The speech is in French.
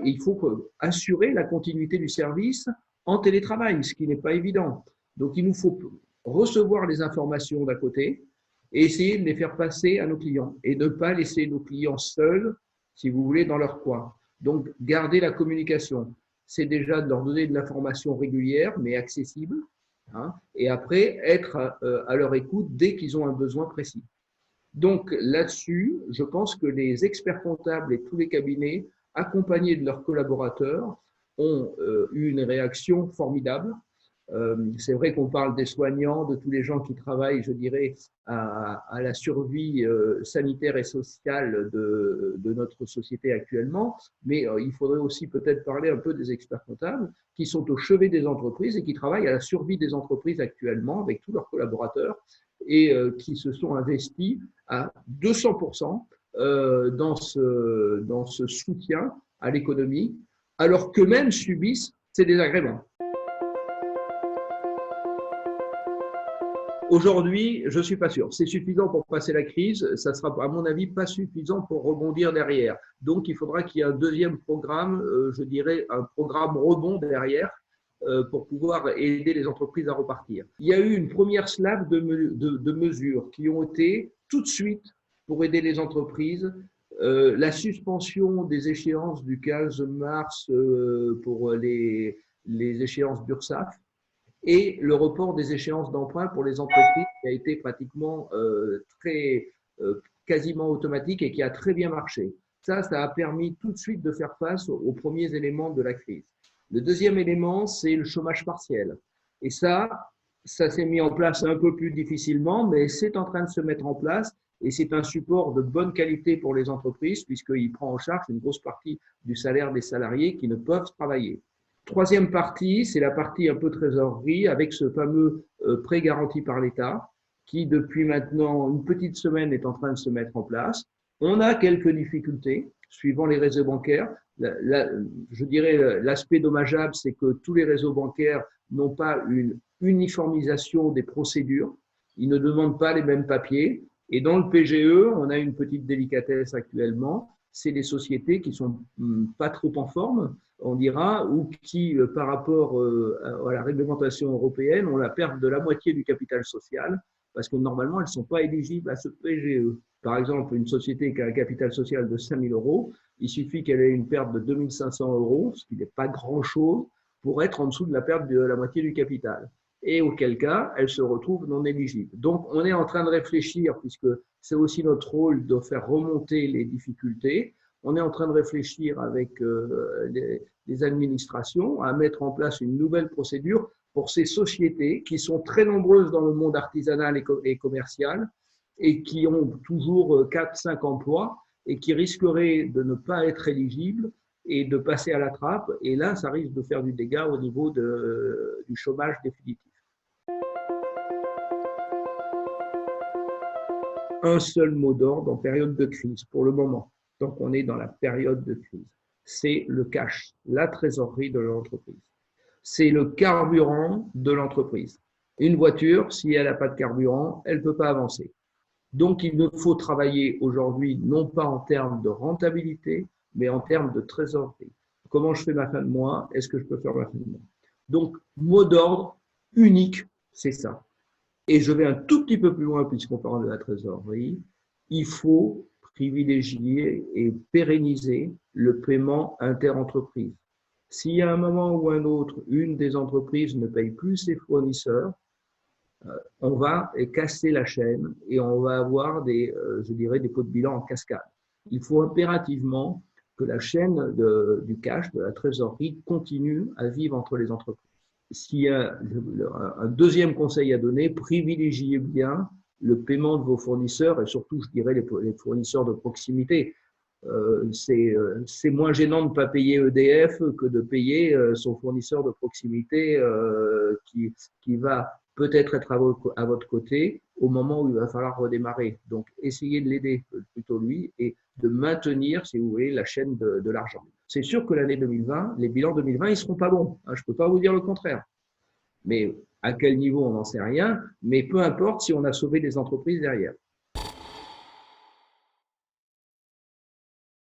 il faut assurer la continuité du service en télétravail, ce qui n'est pas évident. Donc, il nous faut recevoir les informations d'un côté et essayer de les faire passer à nos clients et ne pas laisser nos clients seuls, si vous voulez, dans leur coin. Donc, garder la communication, c'est déjà de leur donner de l'information régulière, mais accessible, hein, et après, être à leur écoute dès qu'ils ont un besoin précis. Donc, là-dessus, je pense que les experts comptables et tous les cabinets, accompagnés de leurs collaborateurs, ont eu une réaction formidable. C'est vrai qu'on parle des soignants, de tous les gens qui travaillent, je dirais, à la survie sanitaire et sociale de notre société actuellement, mais il faudrait aussi peut-être parler un peu des experts comptables qui sont au chevet des entreprises et qui travaillent à la survie des entreprises actuellement avec tous leurs collaborateurs et qui se sont investis à 200% dans ce soutien à l'économie, alors qu'eux-mêmes subissent ces désagréments. Aujourd'hui, je ne suis pas sûr. C'est suffisant pour passer la crise. Ça sera, à mon avis, pas suffisant pour rebondir derrière. Donc, il faudra qu'il y ait un deuxième programme, je dirais un programme rebond derrière, pour pouvoir aider les entreprises à repartir. Il y a eu une première slave de mesures qui ont été tout de suite pour aider les entreprises. La suspension des échéances du 15 mars pour les échéances d'URSSAF, et le report des échéances d'emprunt pour les entreprises qui a été pratiquement quasiment automatique et qui a très bien marché. Ça a permis tout de suite de faire face aux premiers éléments de la crise. Le deuxième élément, c'est le chômage partiel. Et ça s'est mis en place un peu plus difficilement, mais c'est en train de se mettre en place et c'est un support de bonne qualité pour les entreprises puisqu'il prend en charge une grosse partie du salaire des salariés qui ne peuvent travailler. Troisième partie, c'est la partie un peu trésorerie avec ce fameux prêt garanti par l'État qui, depuis maintenant une petite semaine, est en train de se mettre en place. On a quelques difficultés suivant les réseaux bancaires. Je dirais l'aspect dommageable, c'est que tous les réseaux bancaires n'ont pas une uniformisation des procédures. Ils ne demandent pas les mêmes papiers. Et dans le PGE, on a une petite délicatesse actuellement. C'est des sociétés qui sont pas trop en forme, on dira, ou qui, par rapport à la réglementation européenne, ont la perte de la moitié du capital social, parce que normalement, elles ne sont pas éligibles à ce PGE. Par exemple, une société qui a un capital social de 5 000 euros, il suffit qu'elle ait une perte de 2 500 euros, ce qui n'est pas grand-chose, pour être en dessous de la perte de la moitié du capital. Et auquel cas, elle se retrouve non éligible. Donc, on est en train de réfléchir, puisque c'est aussi notre rôle de faire remonter les difficultés, on est en train de réfléchir avec les administrations à mettre en place une nouvelle procédure pour ces sociétés qui sont très nombreuses dans le monde artisanal et commercial et qui ont toujours 4-5 emplois et qui risqueraient de ne pas être éligibles et de passer à la trappe. Et là, ça risque de faire du dégât au niveau du chômage définitif. Un seul mot d'ordre en période de crise pour le moment. Donc, on est dans la période de crise. C'est le cash, la trésorerie de l'entreprise. C'est le carburant de l'entreprise. Une voiture, si elle n'a pas de carburant, elle ne peut pas avancer. Donc, il ne faut travailler aujourd'hui non pas en termes de rentabilité, mais en termes de trésorerie. Comment je fais ma fin de mois? Est-ce que je peux faire ma fin de mois? Donc, mot d'ordre unique, c'est ça. Et je vais un tout petit peu plus loin puisqu'on parle de la trésorerie. Il faut privilégier et pérenniser le paiement interentreprise. S'il y a un moment ou un autre, une des entreprises ne paye plus ses fournisseurs, on va casser la chaîne et on va avoir je dirais, des pots de bilan en cascade. Il faut impérativement que la chaîne du cash, de la trésorerie, continue à vivre entre les entreprises. S'il y a un deuxième conseil à donner, privilégiez bien le paiement de vos fournisseurs et surtout, je dirais, les fournisseurs de proximité. C'est moins gênant de ne pas payer EDF que de payer son fournisseur de proximité qui va peut-être être à votre côté au moment où il va falloir redémarrer. Donc, essayez de l'aider plutôt lui et de maintenir, si vous voulez, la chaîne de l'argent. C'est sûr que l'année 2020, les bilans 2020, ils ne seront pas bons. Je ne peux pas vous dire le contraire. Mais à quel niveau, on n'en sait rien. Mais peu importe si on a sauvé des entreprises derrière.